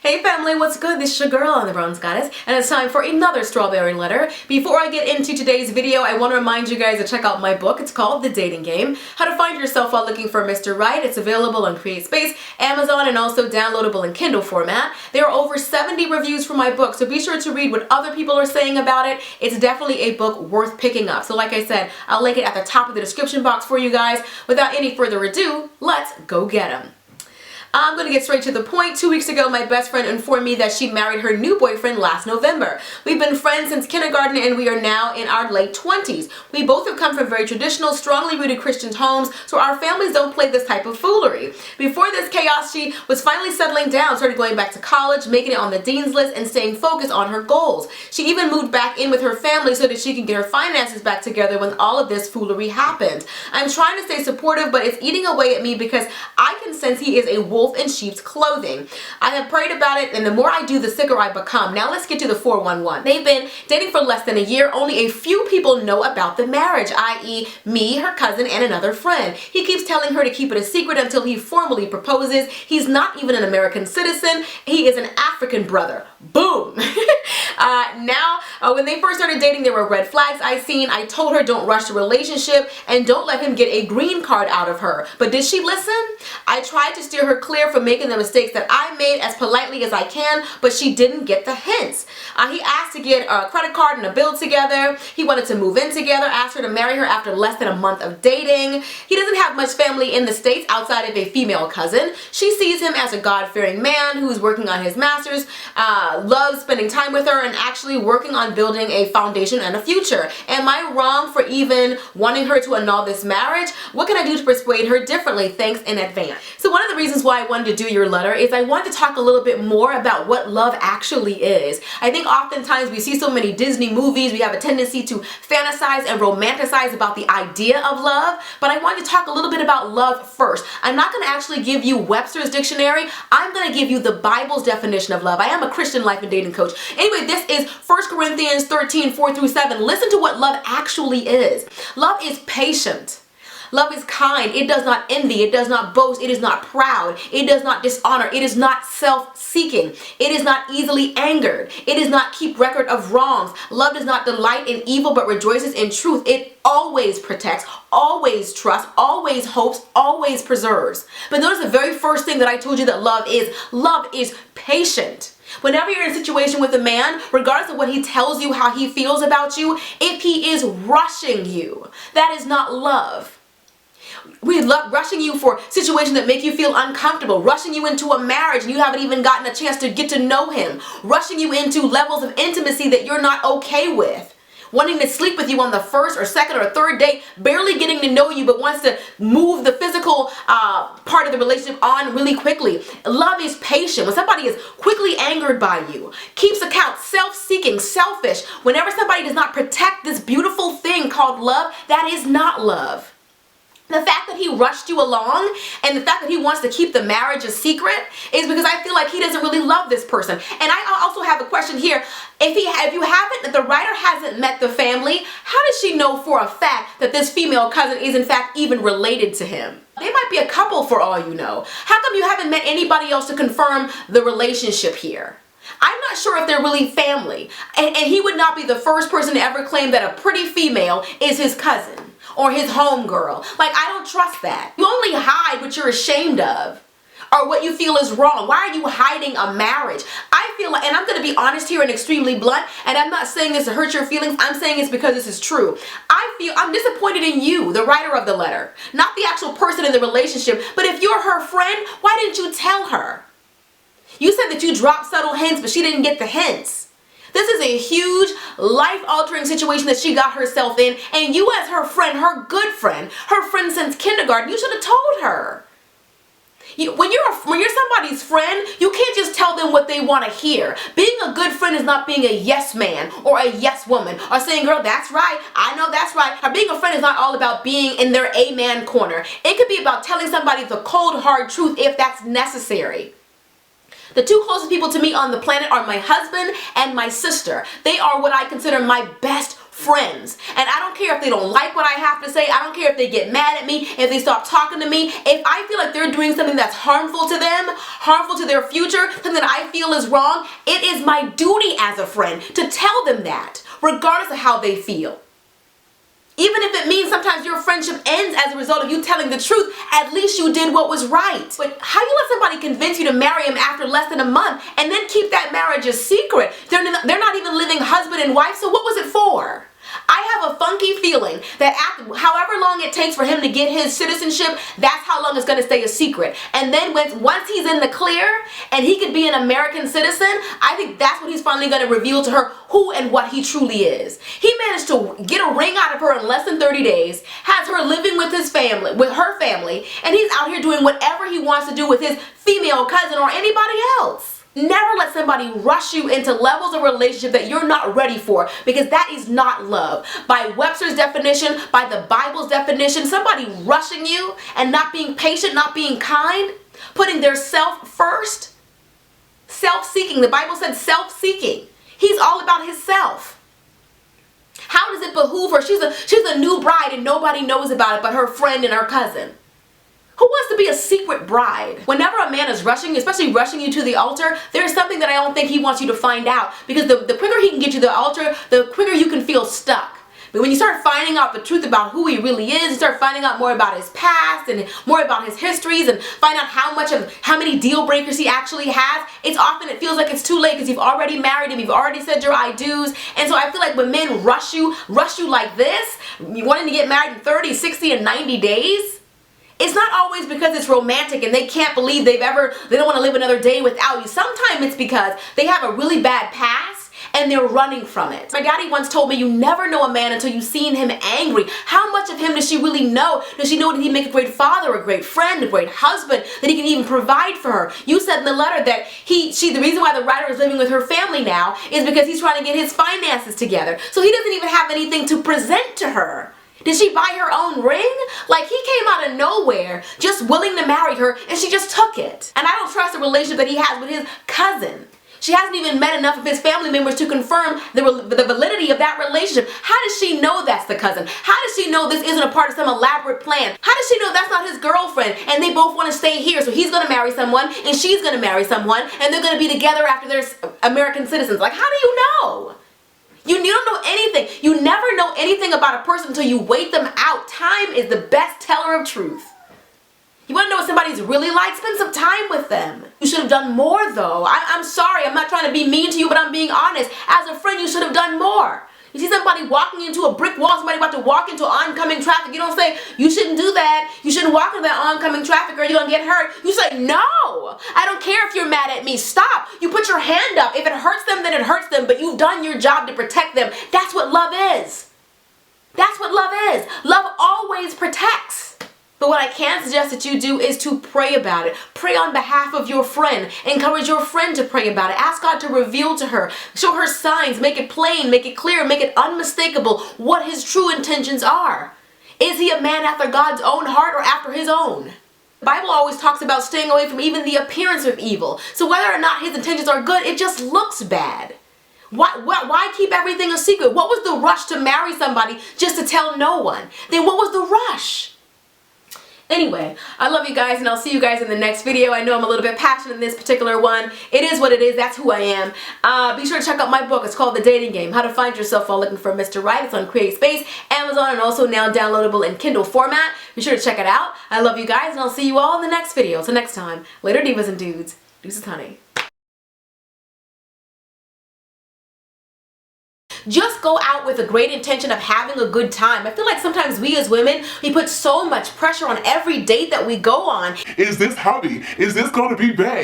Hey family, what's good? This is your girl on the Bronze Goddess, and it's time for another strawberry letter. Before I get into today's video, I want to remind you guys to check out my book. It's called The Dating Game, How to Find Yourself While Looking for Mr. Right. It's available on CreateSpace, Amazon, and also downloadable in Kindle format. There are over 70 reviews for my book, so be sure to read what other people are saying about it. It's definitely a book worth picking up. So like I said, I'll link it at the top of the description box for you guys. Without any further ado, let's go get them. I'm going to get straight to the point. 2 weeks ago, my best friend informed me that she married her new boyfriend last November. We've been friends since kindergarten and we are now in our late 20s. We both have come from very traditional, strongly rooted Christian homes, so our families don't play this type of foolery. Before this chaos, she was finally settling down, started going back to college, making it on the dean's list, and staying focused on her goals. She even moved back in with her family so that she can get her finances back together when all of this foolery happened. I'm trying to stay supportive, but it's eating away at me because I can sense he is a wolf in sheep's clothing. I have prayed about it, and the more I do, the sicker I become. Now let's get to the 411. They've been dating for less than a year. Only a few people know about the marriage, i.e. me, her cousin, and another friend. He keeps telling her to keep it a secret until he formally proposes. He's not even an American citizen. He is an African brother. Boom! When they first started dating, there were red flags I told her don't rush the relationship and don't let him get a green card out of her. But did she listen? I tried to steer her clear from making the mistakes that I made as politely as I can, but she didn't get the hints. He asked to get a credit card and a bill together. He wanted to move in together, asked her to marry her after less than a month of dating. He doesn't have much family in the States outside of a female cousin. She sees him as a God-fearing man who's working on his master's, loves spending time with her, and actually working on building a foundation and a future. Am I wrong for even wanting her to annul this marriage? What can I do to persuade her differently? Thanks in advance. So one of the reasons why I wanted to do your letter is I wanted to talk a little bit more about what love actually is. I think oftentimes we see so many Disney movies, we have a tendency to fantasize and romanticize about the idea of love, but I wanted to talk a little bit about love first. I'm not going to actually give you Webster's dictionary. I'm going to give you the Bible's definition of love. I am a Christian life and dating coach. Anyway, this is 1 Corinthians 13, 4-7. Listen to what love actually is. Love is patient. Love is kind. It does not envy. It does not boast. It is not proud. It does not dishonor. It is not self-seeking. It is not easily angered. It does not keep record of wrongs. Love does not delight in evil but rejoices in truth. It always protects, always trusts, always hopes, always preserves. But notice the very first thing that I told you that love is patient. Whenever you're in a situation with a man, regardless of what he tells you, how he feels about you, if he is rushing you, that is not love. We love rushing you for situations that make you feel uncomfortable, rushing you into a marriage and you haven't even gotten a chance to get to know him, rushing you into levels of intimacy that you're not okay with, wanting to sleep with you on the first or second or third date, barely getting to know you but wants to move the physical part of the relationship on really quickly. Love is patient. When somebody is quickly angered by you, keeps account, self-seeking, selfish, whenever somebody does not protect this beautiful thing called love, that is not love. The fact that he rushed you along and the fact that he wants to keep the marriage a secret is because I feel like he doesn't really love this person. And I also have a question here. If the writer hasn't met the family, how does she know for a fact that this female cousin is in fact even related to him? They might be a couple for all you know. How come you haven't met anybody else to confirm the relationship here? I'm not sure if they're really family. And he would not be the first person to ever claim that a pretty female is his cousin or his homegirl. Like, I don't trust that. You only hide what you're ashamed of or what you feel is wrong. Why are you hiding a marriage? I feel like, and I'm going to be honest here and extremely blunt, and I'm not saying this to hurt your feelings. I'm saying it's because this is true. I'm disappointed in you, the writer of the letter, not the actual person in the relationship. But if you're her friend, why didn't you tell her? You said that you dropped subtle hints, but she didn't get the hints. This is a huge life-altering situation that she got herself in, and you as her friend, her good friend, her friend since kindergarten, you should have told her. When you're somebody's friend, you can't just tell them what they want to hear. Being a good friend is not being a yes man or a yes woman or saying, girl, that's right, I know that's right. Or being a friend is not all about being in their amen corner. It could be about telling somebody the cold, hard truth if that's necessary. The two closest people to me on the planet are my husband and my sister. They are what I consider my best friends. And I don't care if they don't like what I have to say. I don't care if they get mad at me, if they stop talking to me. If I feel like they're doing something that's harmful to them, harmful to their future, something that I feel is wrong, it is my duty as a friend to tell them that, regardless of how they feel. Even if it means sometimes your friendship ends as a result of you telling the truth, at least you did what was right. But how you let somebody convince you to marry him after less than a month and then keep that marriage a secret? They're not even living husband and wife, so what was it for? I have a funky feeling that after, however long it takes for him to get his citizenship, that's how long it's going to stay a secret. And then once he's in the clear and he could be an American citizen, I think that's when he's finally going to reveal to her who and what he truly is. He managed to get a ring out of her in less than 30 days, has her living with his family, with her family, and he's out here doing whatever he wants to do with his female cousin or anybody else. Never let somebody rush you into levels of relationship that you're not ready for, because that is not love. By Webster's definition, by the Bible's definition, somebody rushing you and not being patient, not being kind, putting their self first, self-seeking. The Bible said self-seeking. He's all about himself. How does it behoove her? She's a new bride and nobody knows about it but her friend and her cousin. Who wants to be a secret bride? Whenever a man is rushing you, especially rushing you to the altar, there's something that I don't think he wants you to find out. Because the quicker he can get you to the altar, the quicker you can feel stuck. But when you start finding out the truth about who he really is, you start finding out more about his past and more about his histories and find out how many deal breakers he actually has, it feels like it's too late because you've already married him, you've already said your I do's. And so I feel like when men rush you like this, you wanting to get married in 30, 60, and 90 days, it's not always because it's romantic and they can't believe they don't want to live another day without you. Sometimes it's because they have a really bad past and they're running from it. My daddy once told me, you never know a man until you've seen him angry. How much of him does she really know? Does she know that he'd make a great father, a great friend, a great husband, that he can even provide for her? You said in the letter that the reason why the writer is living with her family now is because he's trying to get his finances together. So he doesn't even have anything to present to her. Did she buy her own ring? Like, he came out of nowhere just willing to marry her and she just took it. And I don't trust the relationship that he has with his cousin. She hasn't even met enough of his family members to confirm the validity of that relationship. How does she know that's the cousin? How does she know this isn't a part of some elaborate plan? How does she know that's not his girlfriend and they both want to stay here, so he's going to marry someone and she's going to marry someone and they're going to be together after they're American citizens? Like, how do you know? You don't know anything. You never know anything about a person until you wait them out. Time is the best teller of truth. You want to know what somebody's really like? Spend some time with them. You should have done more though. I'm sorry, I'm not trying to be mean to you, but I'm being honest. As a friend, you should have done more. You see somebody walking into a brick wall, somebody about to walk into oncoming traffic, you don't say, you shouldn't do that. You shouldn't walk into that oncoming traffic or you're going to get hurt. You say, no, I don't care if you're mad at me. Stop. You put your hand up. If it hurts them, then it hurts them, but you've done your job to protect them. That's what love is. That's what love is. Love always protects. But what I can suggest that you do is to pray about it. Pray on behalf of your friend. Encourage your friend to pray about it. Ask God to reveal to her. Show her signs. Make it plain. Make it clear. Make it unmistakable what his true intentions are. Is he a man after God's own heart or after his own? The Bible always talks about staying away from even the appearance of evil. So whether or not his intentions are good, it just looks bad. Why keep everything a secret? What was the rush to marry somebody just to tell no one? Then what was the rush? Anyway, I love you guys and I'll see you guys in the next video. I know I'm a little bit passionate in this particular one. It is what it is. That's who I am. Be sure to check out my book. It's called The Dating Game, How to Find Yourself While Looking for Mr. Right. It's on CreateSpace, Amazon, and also now downloadable in Kindle format. Be sure to check it out. I love you guys and I'll see you all in the next video. Till next time, later divas and dudes. Deuces, honey. Just go out with a great intention of having a good time. I feel like sometimes we as women, we put so much pressure on every date that we go on. Is this hubby? Is this going to be bae?